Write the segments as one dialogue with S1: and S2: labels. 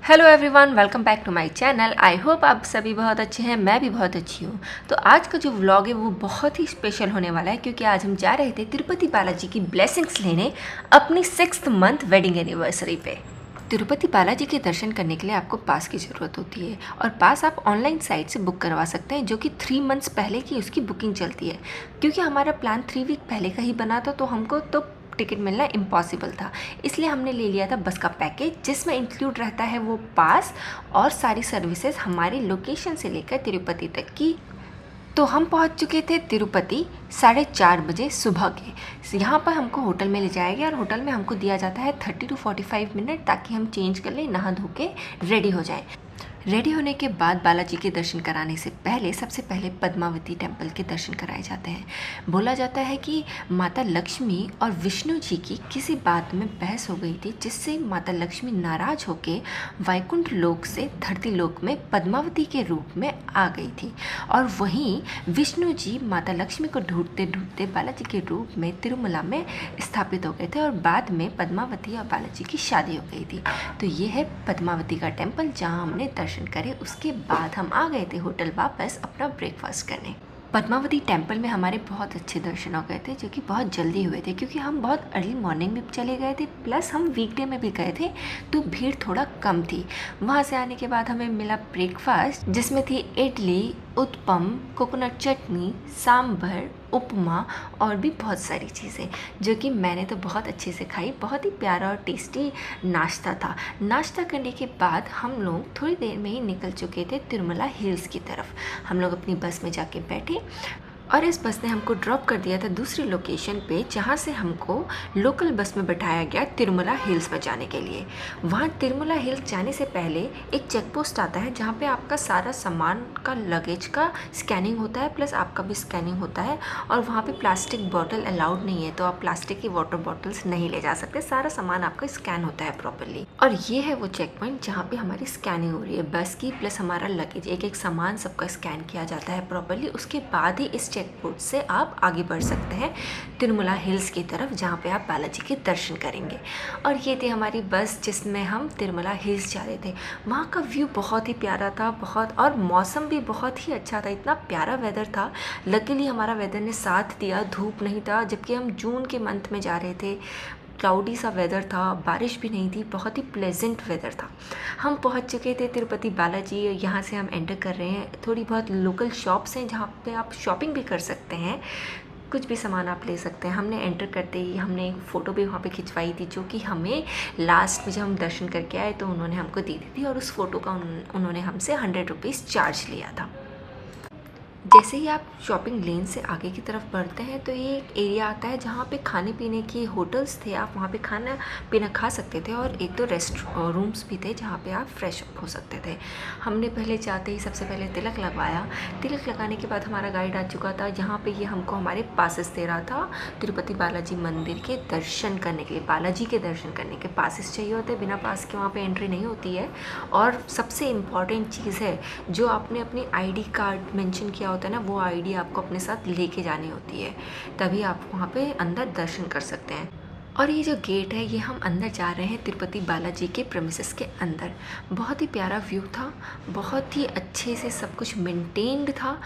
S1: Hello everyone, welcome back to my channel. I hope आप सभी बहुत अच्छे हैं, मैं भी बहुत अच्छी हूँ। तो आज का जो व्लॉग है वो बहुत ही स्पेशल होने वाला है क्योंकि आज हम जा रहे थे तिरुपति बालाजी की ब्लेसिंग्स लेने अपनी 6th मंथ वेडिंग एनिवर्सरी पे। तिरुपति बालाजी के दर्शन करने के लिए आपको पास की ज़रूरत होती है और पास आप ऑनलाइन साइट से बुक करवा सकते हैं, जो कि 3 मंथ्स पहले की उसकी बुकिंग चलती है। क्योंकि हमारा प्लान 3 वीक पहले का ही बना था तो हमको तो टिकट मिलना इम्पॉसिबल था, इसलिए हमने ले लिया था बस का पैकेज, जिसमें इंक्लूड रहता है वो पास और सारी सर्विसेज हमारी लोकेशन से लेकर तिरुपति तक की। तो हम पहुंच चुके थे तिरुपति 4:30 बजे सुबह के। यहाँ पर हमको होटल में ले जाया गया और होटल में हमको दिया जाता है 30 to 45 मिनट ताकि हम चेंज कर लें, नहा धो के रेडी हो जाएं। रेडी होने के बाद बालाजी के दर्शन कराने से पहले सबसे पहले पद्मावती टेम्पल के दर्शन कराए जाते हैं। बोला जाता है कि माता लक्ष्मी और विष्णु जी की किसी बात में बहस हो गई थी, जिससे माता लक्ष्मी नाराज होकर वैकुंठ लोक से धरती लोक में पद्मावती के रूप में आ गई थी और वहीं विष्णु जी माता लक्ष्मी को ढूंढते ढूंढते बालाजी के रूप में तिरुमला में स्थापित हो गए थे और बाद में पद्मावती और बालाजी की शादी हो गई थी। तो ये है पद्मावती का टेम्पल जहाँ हमने दर्शन करे। उसके बाद हम आ गए थे होटल वापस अपना ब्रेकफास्ट करने। पद्मावती टेम्पल में हमारे बहुत अच्छे दर्शन हो गए थे, जो कि बहुत जल्दी हुए थे क्योंकि हम बहुत अर्ली मॉर्निंग में चले गए थे, प्लस हम वीकडे में भी गए थे तो भीड़ थोड़ा कम थी। वहाँ से आने के बाद हमें मिला ब्रेकफास्ट, जिसमें थी इडली, उत्पम, कोकोनट चटनी, सांभर, उपमा और भी बहुत सारी चीज़ें, जो कि मैंने तो बहुत अच्छे से खाई। बहुत ही प्यारा और टेस्टी नाश्ता था। नाश्ता करने के बाद हम लोग थोड़ी देर में ही निकल चुके थे तिरुमला हिल्स की तरफ। हम लोग अपनी बस में जाके बैठे और इस बस ने हमको ड्रॉप कर दिया था दूसरी लोकेशन पे, जहाँ से हमको लोकल बस में बैठाया गया तिरुमला हिल्स में जाने के लिए। वहाँ तिरुमला हिल्स जाने से पहले एक चेक पोस्ट आता है जहाँ पे आपका सारा सामान का लगेज का स्कैनिंग होता है, प्लस आपका भी स्कैनिंग होता है। और वहाँ पे प्लास्टिक बॉटल अलाउड नहीं है, तो आप प्लास्टिक की वाटर बॉटल्स नहीं ले जा सकते। सारा सामान आपका स्कैन होता है प्रॉपरली। और ये है वो चेक पॉइंट जहाँ पे हमारी स्कैनिंग हो रही है बस की, प्लस हमारा लगेज, एक एक सामान सबका स्कैन किया जाता है प्रॉपरली। उसके बाद ही इस चेक पोस्ट से आप आगे बढ़ सकते हैं तिरुमला हिल्स की तरफ, जहाँ पे आप बालाजी के दर्शन करेंगे। और ये थी हमारी बस जिसमें हम तिरुमला हिल्स जा रहे थे। वहाँ का व्यू बहुत ही प्यारा था, बहुत, और मौसम भी बहुत ही अच्छा था। इतना प्यारा वेदर था। लकीली हमारा वेदर ने साथ दिया, धूप नहीं था, जबकि हम जून के मंथ में जा रहे थे। क्लाउडी सा वेदर था, बारिश भी नहीं थी, बहुत ही प्लेजेंट वेदर था। हम पहुंच चुके थे तिरुपति बालाजी। यहाँ से हम एंटर कर रहे हैं। थोड़ी बहुत लोकल शॉप्स हैं जहाँ पे आप शॉपिंग भी कर सकते हैं, कुछ भी सामान आप ले सकते हैं। हमने एंटर करते ही हमने एक फ़ोटो भी वहाँ पे खिंचवाई थी, जो कि हमें लास्ट में जब हम दर्शन करके आए तो उन्होंने हमको दी थी और उस फ़ोटो का उन्होंने हमसे 100 रुपीज़ चार्ज लिया था। जैसे ही आप शॉपिंग लेन से आगे की तरफ बढ़ते हैं तो ये एक एरिया आता है जहाँ पे खाने पीने की होटल्स थे। आप वहाँ पे खाना पीना खा सकते थे और एक दो रूम्स भी थे जहाँ पे आप फ्रेश अप हो सकते थे। हमने पहले जाते ही सबसे पहले तिलक लगवाया। तिलक लगाने के बाद हमारा गाइड आ चुका था, जहाँ पे ये हमको हमारे पासेस दे रहा था तिरुपति बालाजी मंदिर के दर्शन करने के लिए। बालाजी के दर्शन करने के पासेस चाहिए होते हैं, बिना पास के वहाँ पर एंट्री नहीं होती है। और सबसे इम्पॉर्टेंट चीज़ है, जो आपने अपनी ID कार्ड मेंशन किया होता है ना, वो ID आपको अपने साथ लेके जानी होती है, तभी आप वहाँ पे अंदर दर्शन कर सकते हैं। और ये जो गेट है, ये हम अंदर जा रहे हैं तिरुपति बालाजी के प्रेमिसेस के अंदर। बहुत ही प्यारा व्यू था, बहुत ही अच्छे से सब कुछ मेंटेन्ड था।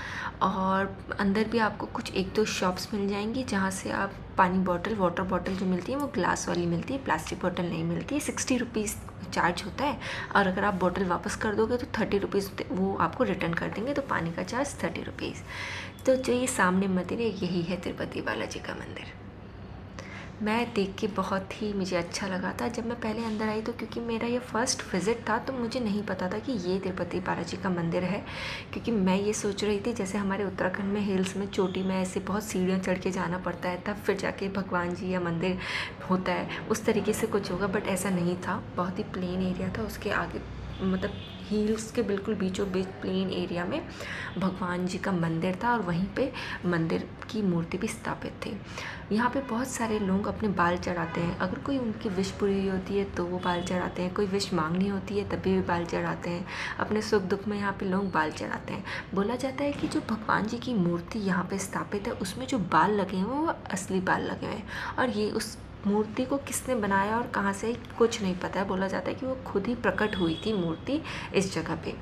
S1: और अंदर भी आपको कुछ एक दो शॉप्स मिल जाएंगी जहाँ से आप पानी बॉटल, वाटर बॉटल जो मिलती है वो ग्लास वाली मिलती है, प्लास्टिक बॉटल नहीं मिलती है। 60 रुपीज़ चार्ज होता है और अगर आप बॉटल वापस कर दोगे तो 30 रुपीज़ वो आपको रिटर्न कर देंगे, तो पानी का चार्ज 30 रुपीज़। तो जो ये सामने मंदिर है, यही है तिरुपति बालाजी का मंदिर। मैं देख के बहुत ही मुझे अच्छा लगा था जब मैं पहले अंदर आई, तो क्योंकि मेरा ये फर्स्ट विज़िट था तो मुझे नहीं पता था कि ये तिरुपति बालाजी का मंदिर है। क्योंकि मैं ये सोच रही थी जैसे हमारे उत्तराखंड में हिल्स में चोटी में ऐसे बहुत सीढ़ियाँ चढ़ के जाना पड़ता है, तब फिर जाके भगवान जी या मंदिर होता है, उस तरीके से कुछ होगा, बट ऐसा नहीं था। बहुत ही प्लेन एरिया था। उसके आगे मतलब हिल्स के बिल्कुल बीचों बीच प्लेन एरिया में भगवान जी का मंदिर था और वहीं पे मंदिर की मूर्ति भी स्थापित थी। यहाँ पे बहुत सारे लोग अपने बाल चढ़ाते हैं। अगर कोई उनकी विश पूरी होती है तो वो बाल चढ़ाते हैं, कोई विश मांगनी होती है तभी भी बाल चढ़ाते हैं। अपने सुख दुख में यहाँ पे लोग बाल चढ़ाते हैं। बोला जाता है कि जो भगवान जी की मूर्ति यहाँ पे स्थापित है उसमें जो बाल लगे हैं वो असली बाल लगे हैं और ये उस मूर्ति को किसने बनाया और कहाँ से कुछ नहीं पता है। बोला जाता है कि वो खुद ही प्रकट हुई थी मूर्ति इस जगह पे।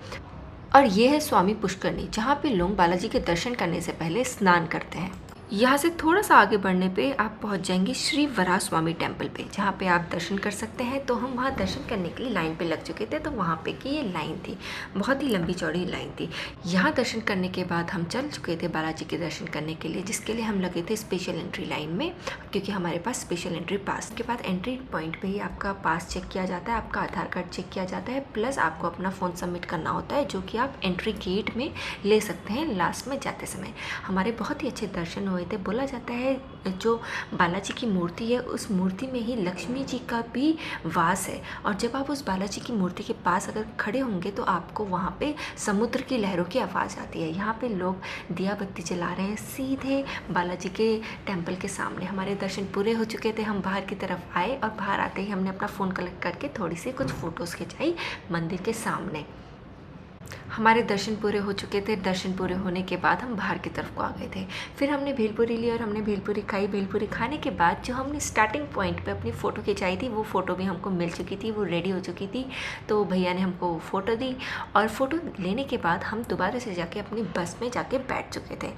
S1: और ये है स्वामी पुष्करनी, जहाँ पे लोग बालाजी के दर्शन करने से पहले स्नान करते हैं। यहाँ से थोड़ा सा आगे बढ़ने पे आप पहुँच जाएंगे श्री वराह स्वामी टेम्पल पे, जहाँ पे आप दर्शन कर सकते हैं। तो हम वहाँ दर्शन करने के लिए लाइन पे लग चुके थे, तो वहाँ पे की ये लाइन थी, बहुत ही लंबी चौड़ी लाइन थी। यहाँ दर्शन करने के बाद हम चल चुके थे बालाजी के दर्शन करने के लिए, जिसके लिए हम लगे थे स्पेशल एंट्री लाइन में, क्योंकि हमारे पास स्पेशल एंट्री पास। के बाद एंट्री पॉइंट पर ही आपका पास चेक किया जाता है, आपका आधार कार्ड चेक किया जाता है, प्लस आपको अपना फ़ोन सबमिट करना होता है, जो कि आप एंट्री गेट में ले सकते हैं लास्ट में जाते समय। हमारे बहुत ही अच्छे दर्शन हुए थे। बोला जाता है जो बालाजी की मूर्ति है, उस मूर्ति में ही लक्ष्मी जी का भी वास है, और जब आप उस बालाजी की मूर्ति के पास अगर खड़े होंगे तो आपको वहाँ पे समुद्र की लहरों की आवाज़ आती है। यहाँ पे लोग दिया बत्ती जला रहे हैं सीधे बालाजी के टेम्पल के सामने। हमारे दर्शन पूरे हो चुके थे, हम बाहर की तरफ आए और बाहर आते ही हमने अपना फ़ोन कलेक्ट करके थोड़ी सी कुछ फ़ोटोज़ खिंचाई मंदिर के सामने। हमारे दर्शन पूरे हो चुके थे। दर्शन पूरे होने के बाद हम बाहर की तरफ को आ गए थे। फिर हमने भेलपुरी ली और हमने भेलपुरी खाई। भेलपुरी खाने के बाद जो हमने स्टार्टिंग पॉइंट पे अपनी फ़ोटो खिंचाई थी, वो फ़ोटो भी हमको मिल चुकी थी, वो रेडी हो चुकी थी। तो भैया ने हमको फ़ोटो दी, और फ़ोटो लेने के बाद हम दोबारा से जाके अपनी बस में जाके बैठ चुके थे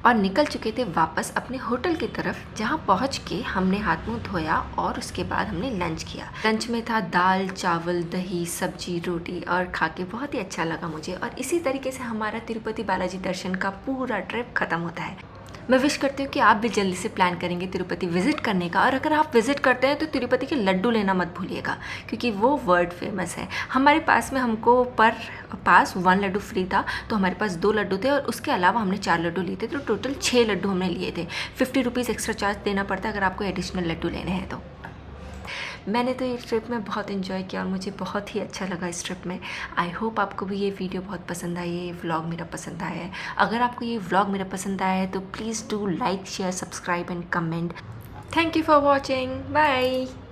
S1: और निकल चुके थे वापस अपने होटल की तरफ, जहाँ पहुँच के हमने हाथ मुँह धोया और उसके बाद हमने लंच किया। लंच में था दाल, चावल, दही, सब्जी, रोटी, और खा के बहुत ही अच्छा लगा मुझे। और इसी तरीके से हमारा तिरुपति बालाजी दर्शन का पूरा ट्रिप ख़त्म होता है। मैं विश करती हूँ कि आप भी जल्दी से प्लान करेंगे तिरुपति विज़िट करने का, और अगर आप विज़िट करते हैं तो तिरुपति के लड्डू लेना मत भूलिएगा, क्योंकि वो वर्ल्ड फेमस है। हमारे पास में हमको पर पास 1 लड्डू फ्री था, तो हमारे पास 2 लड्डू थे, और उसके अलावा हमने 4 लड्डू लिए थे, तो टोटल 6 लड्डू हमने लिए थे। 50 रुपीज़ एक्स्ट्रा चार्ज देना पड़ता है अगर आपको एडिशनल लड्डू लेने हैं तो। मैंने तो इस ट्रिप में बहुत इन्जॉय किया और मुझे बहुत ही अच्छा लगा इस ट्रिप में। आई होप आपको भी ये वीडियो बहुत पसंद आई है, ये व्लॉग मेरा पसंद आया है। अगर आपको ये व्लॉग मेरा पसंद आया है तो please do like, share, subscribe and comment. Thank you for watching. Bye.